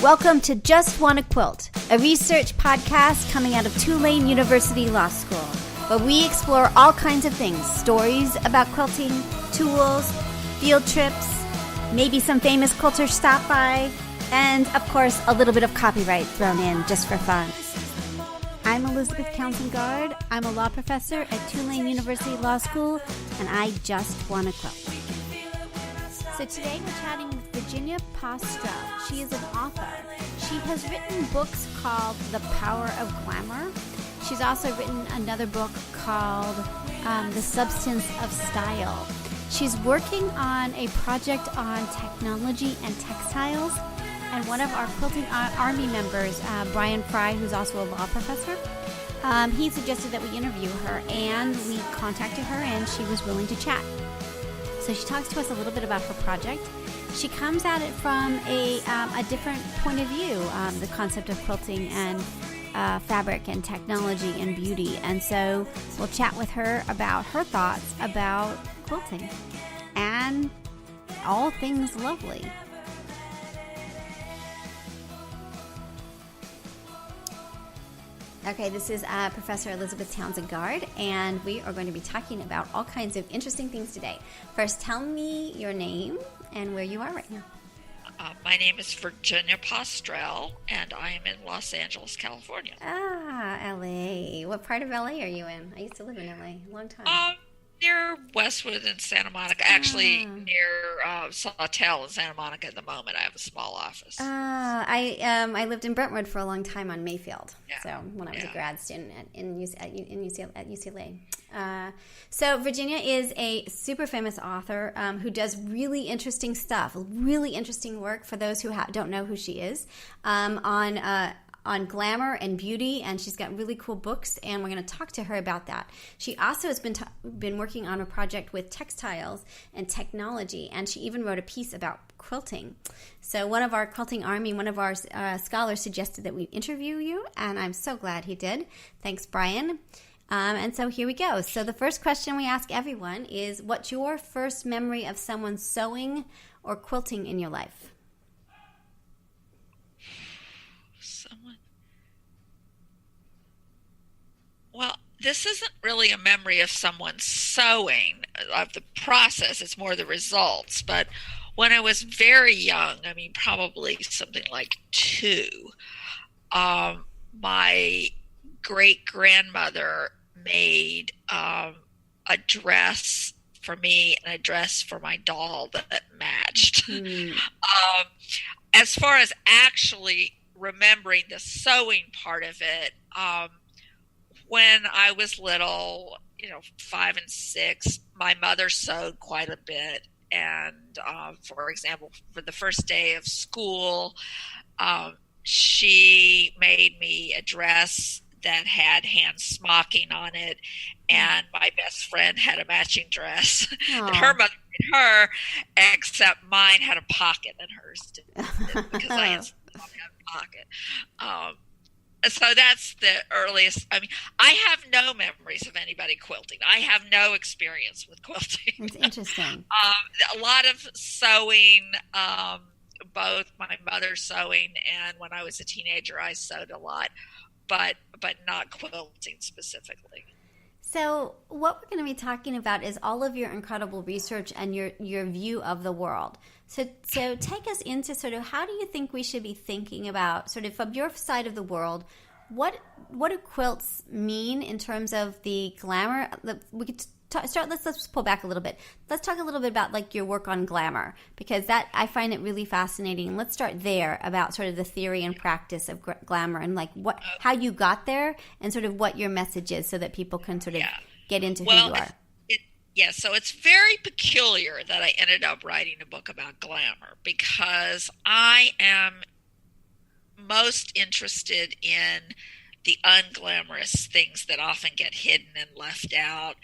Welcome to Just Wanna Quilt, a research podcast coming out of Tulane University Law School, where we explore all kinds of things, stories about quilting, tools, field trips, maybe some famous quilters stop by, and of course a little bit of copyright thrown in just for fun. I'm Elizabeth Townsend-Gard. I'm a law professor at Tulane University Law School, and I just wanna quilt. So today we're chatting with Virginia Postrel. She is an author. She has written books called The Power of Glamour. She's also written another book called The Substance of Style. She's working on a project on technology and textiles. And one of our Quilting Army members, Brian Fry, who's also a law professor, he suggested that we interview her, and we contacted her, and she was willing to chat. So she talks to us a little bit about her project. She comes at it from a different point of view, the concept of quilting and fabric and technology and beauty. And so we'll chat with her about her thoughts about quilting and all things lovely. Okay, this is Professor Elizabeth Townsend-Gard, and we are going to be talking about all kinds of interesting things today. First, tell me your name and where you are right now. My name is Virginia Postrel, and I am in Los Angeles, California. Ah, L.A. What part of L.A. are you in? I used to live in L.A. a long time. Near Westwood and Santa Monica. Actually, near Sawtelle and Santa Monica at the moment. I have a small office. I lived in Brentwood for a long time on Mayfield. Yeah. So when I was a grad student at UCLA. So Virginia is a super famous author who does really interesting stuff, really interesting work for those who don't know who she is, on glamour and beauty, and she's got really cool books, and we're going to talk to her about that. She also has been working on a project with textiles and technology, and she even wrote a piece about quilting. So one of our Quilting Army, one of our scholars suggested that we interview you, and I'm so glad he did. Thanks, Brian. And so here we go. So the first question we ask everyone is, what's your first memory of someone sewing or quilting in your life? Well, this isn't really a memory of someone sewing, of the process. It's more the results. But when I was very young, I mean, probably something like 2, my great-grandmother made a dress for me and a dress for my doll that matched. As far as actually remembering the sewing part of it, when I was little, 5 and 6, my mother sewed quite a bit. And, for example, for the first day of school, she made me a dress that had hand smocking on it. And my best friend had a matching dress that her mother made her, except mine had a pocket and hers didn't, because I had a pocket. So that's the earliest. I mean, I have no memories of anybody quilting. I have no experience with quilting. It's interesting. A lot of sewing, both my mother sewing and when I was a teenager, I sewed a lot, but not quilting specifically. So what we're going to be talking about is all of your incredible research and your view of the world. So take us into sort of, how do you think we should be thinking about, sort of from your side of the world, what do quilts mean in terms of the glamour? We could start. Let's pull back a little bit. Let's talk a little bit about like your work on glamour, because that, I find it really fascinating. Let's start there, about sort of the theory and practice of glamour, and like how you got there, and sort of what your message is, so that people can sort of get into who you are. So it's very peculiar that I ended up writing a book about glamour, because I am most interested in the unglamorous things that often get hidden and left out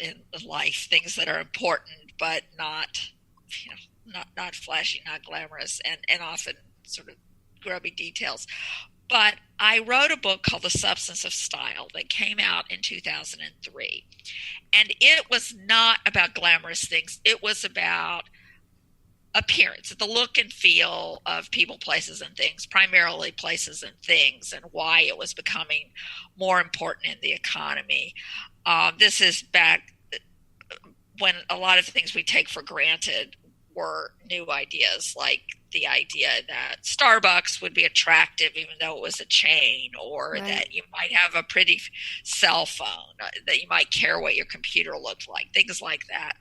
in life, things that are important but not flashy, not glamorous, and often sort of grubby details. But I wrote a book called The Substance of Style that came out in 2003. And it was not about glamorous things. It was about appearance, the look and feel of people, places, and things, primarily places and things, and why it was becoming more important in the economy. This is back when a lot of things we take for granted were new ideas, like the idea that Starbucks would be attractive even though it was a chain, or Right. that you might have a pretty cell phone, that you might care what your computer looked like, things like that.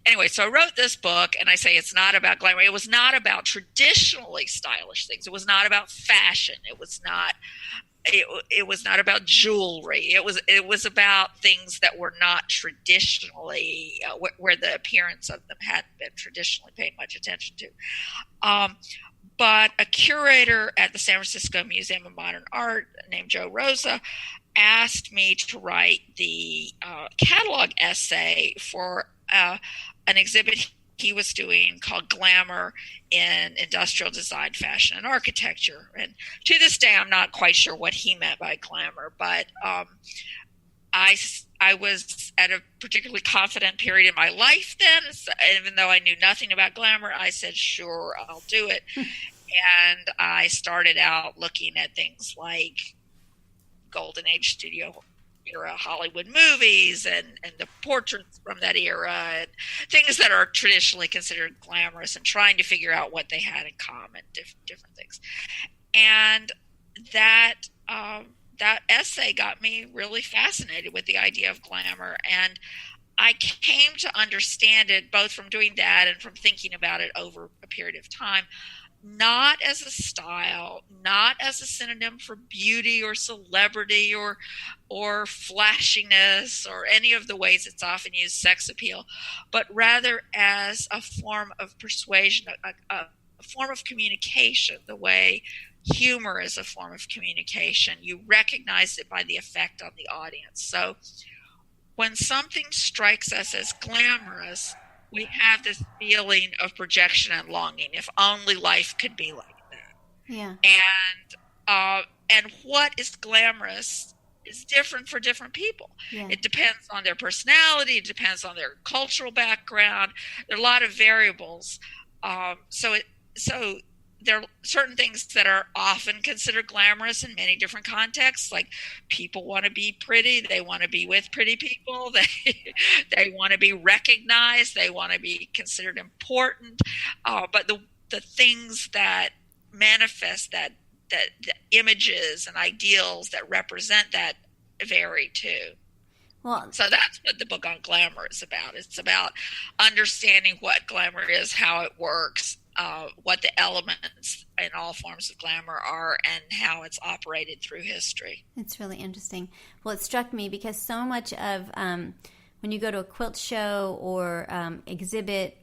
Anyway, so I wrote this book, and I say it's not about glamour. It was not about traditionally stylish things. It was not about fashion. It was not about jewelry. It was about things that were not traditionally where the appearance of them hadn't been traditionally paid much attention to. But a curator at the San Francisco Museum of Modern Art named Joe Rosa asked me to write the catalog essay for an exhibit he was doing called Glamour in Industrial Design, Fashion, and Architecture. And to this day, I'm not quite sure what he meant by glamour, but I was at a particularly confident period in my life then. So even though I knew nothing about glamour, I said, sure, I'll do it. And I started out looking at things like Golden Age studio era Hollywood movies and the portraits from that era, and things that are traditionally considered glamorous, and trying to figure out what they had in common, different things. And that essay got me really fascinated with the idea of glamour, and I came to understand it both from doing that and from thinking about it over a period of time, not as a style, not as a synonym for beauty or celebrity or flashiness or any of the ways it's often used, sex appeal, but rather as a form of persuasion, a form of communication, the way humor is a form of communication. You recognize it by the effect on the audience. So when something strikes us as glamorous, we have this feeling of projection and longing. If only life could be like that. Yeah. And what is glamorous is different for different people. Yeah. It depends on their personality. It depends on their cultural background. There are a lot of variables. So there are certain things that are often considered glamorous in many different contexts. Like, people want to be pretty. They want to be with pretty people. They want to be recognized. They want to be considered important. But the things that manifest that the images and ideals that represent that vary too. Well, so that's what the book on glamour is about. It's about understanding what glamour is, how it works, what the elements in all forms of glamour are, and how it's operated through history. It's really interesting. Well, it struck me because so much of when you go to a quilt show or exhibit,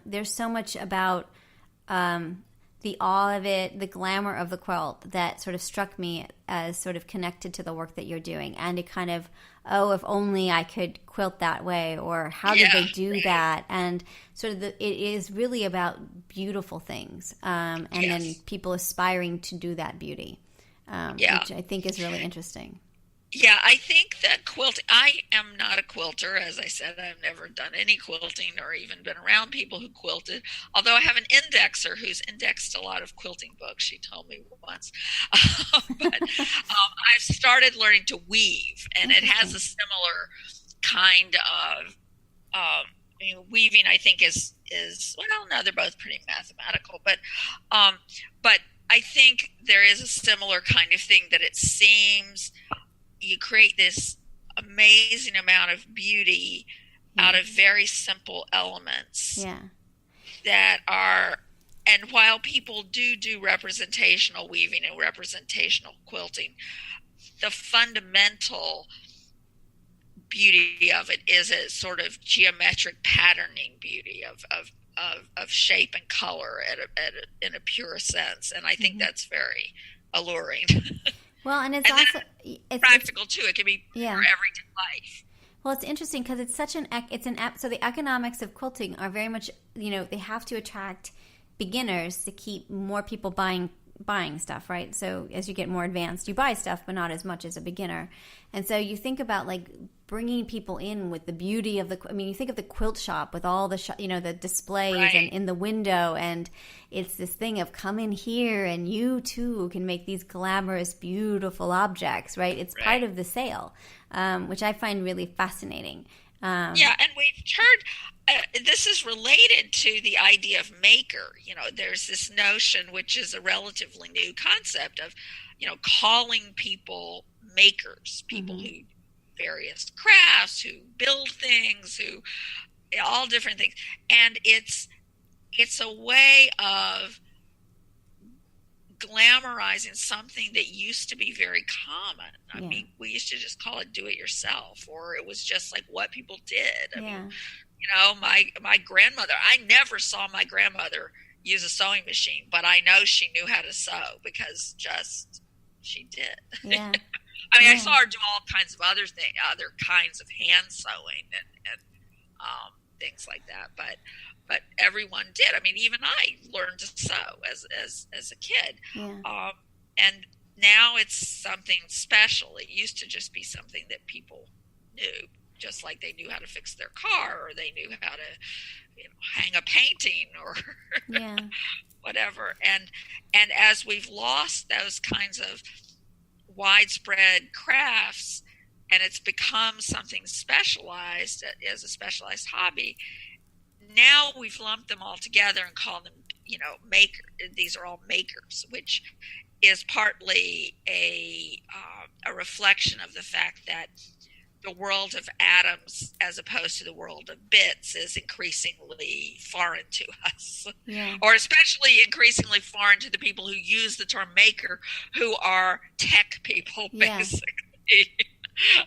there's so much about the awe of it, the glamour of the quilt that sort of struck me as sort of connected to the work that you're doing. And it kind of, oh, if only I could quilt that way, or how did they do that? And sort of it is really about beautiful things, and then people aspiring to do that beauty, which I think is really interesting. Yeah, I think that quilting, I am not a quilter. As I said, I've never done any quilting or even been around people who quilted, although I have an indexer who's indexed a lot of quilting books, she told me once. But I've started learning to weave, and it has a similar kind of weaving, I think, is well, no, they're both pretty mathematical, but I think there is a similar kind of thing, that it seems you create this amazing amount of beauty out of very simple elements that are, and while people do representational weaving and representational quilting, the fundamental beauty of it is a sort of geometric patterning beauty of shape and color in a pure sense, and I think that's very alluring. Well, and it's also practical too. It can be for everyday life. Well, it's interesting because it's such so the economics of quilting are very much, they have to attract beginners to keep more people buying buying stuff, right? So as you get more advanced, you buy stuff, but not as much as a beginner. And so you think about like bringing people in with the beauty of you think of the quilt shop with all the, the displays Right. and in the window. And it's this thing of come in here and you too can make these glamorous, beautiful objects, right? It's part of the sale, which I find really fascinating. Yeah, and we've heard this is related to the idea of maker. There's this notion, which is a relatively new concept of, calling people makers, people who various crafts, who build things, who all different things, and it's a way of glamorizing something that used to be very common. I mean, we used to just call it do it yourself, or it was just like what people did. I mean, my grandmother, I never saw my grandmother use a sewing machine, but I know she knew how to sew because she did. Yeah. I mean, I saw her do all kinds of other kinds of hand sewing and things like that, but everyone did. I mean, even I learned to sew as a kid. Yeah. And now it's something special. It used to just be something that people knew, just like they knew how to fix their car, or they knew how to, hang a painting or whatever. And as we've lost those kinds of widespread crafts, and it's become something specialized as a specialized hobby, now we've lumped them all together and called them, maker. These are all makers, which is partly a reflection of the fact that the world of atoms, as opposed to the world of bits, is increasingly foreign to us, or especially increasingly foreign to the people who use the term maker, who are tech people, basically.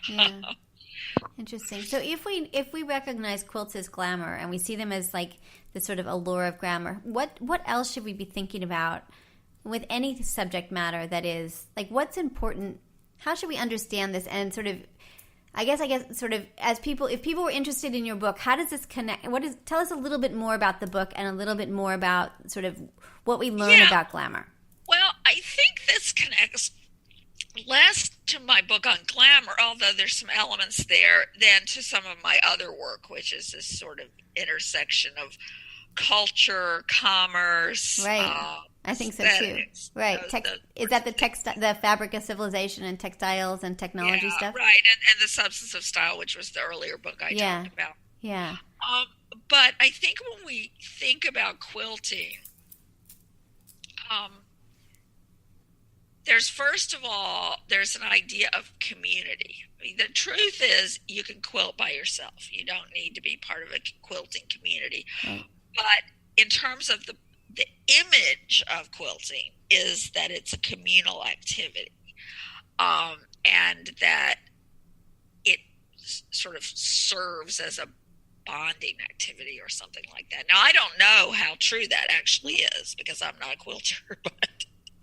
Yeah. Interesting. So if we recognize quilts as glamour and we see them as like the sort of allure of glamour, what else should we be thinking about with any subject matter that is like what's important? How should we understand this? And sort of, I guess sort of if people were interested in your book, how does this connect? Tell us a little bit more about the book and a little bit more about sort of what we learn about glamour. Well, I think this connects less to my book on glamour, although there's some elements there, than to some of my other work, which is this sort of intersection of culture, commerce. Right. I think so too. Right. Is that the fabric of civilization and textiles and technology stuff? Right. And the substance of style, which was the earlier book I talked about. Yeah. But I think when we think about quilting, there's an idea of community. I mean, the truth is you can quilt by yourself. You don't need to be part of a quilting community. Right. But in terms of the image of quilting is that it's a communal activity, and that it sort of serves as a bonding activity or something like that. Now, I don't know how true that actually is because I'm not a quilter, but...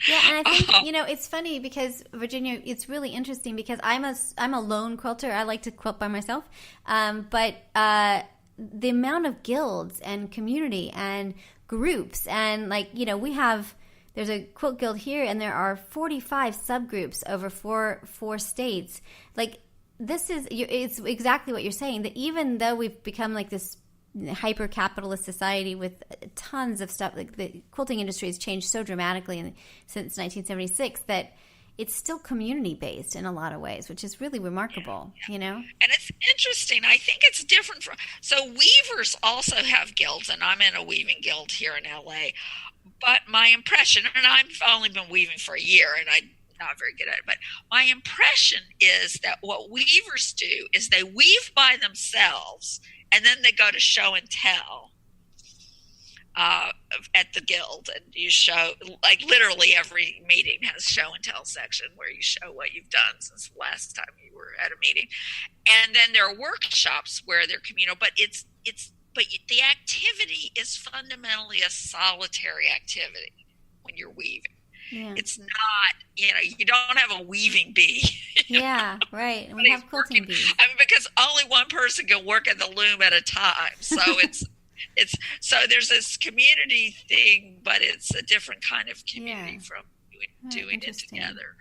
Yeah, and I think, it's funny because, Virginia, it's really interesting because I'm a lone quilter. I like to quilt by myself. But the amount of guilds and community and groups and, there's a quilt guild here and there are 45 subgroups over four states. Like, it's exactly what you're saying, that even though we've become like this hyper-capitalist society with tons of stuff, like the quilting industry has changed so dramatically since 1976 that it's still community-based in a lot of ways, which is really remarkable, And it's interesting. I think it's different so weavers also have guilds, and I'm in a weaving guild here in LA. But my impression, and I've only been weaving for a year, and I'm not very good at it, but my impression is that what weavers do is they weave by themselves, and then they go to show and tell at the guild, and you show, like literally every meeting has a show and tell section where you show what you've done since the last time you were at a meeting. And then there are workshops where they're communal, but but the activity is fundamentally a solitary activity when you're weaving. Yeah. It's not, you don't have a weaving bee. Yeah, right. And we have quilting bees. I mean, because only one person can work at the loom at a time. So so there's this community thing, but it's a different kind of community from doing it Interesting. together,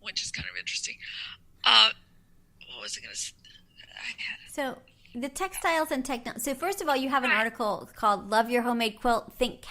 which is kind of interesting. What was I going to say? So the textiles and techno. So first of all, you have an article called "Love Your Homemade Quilt, Think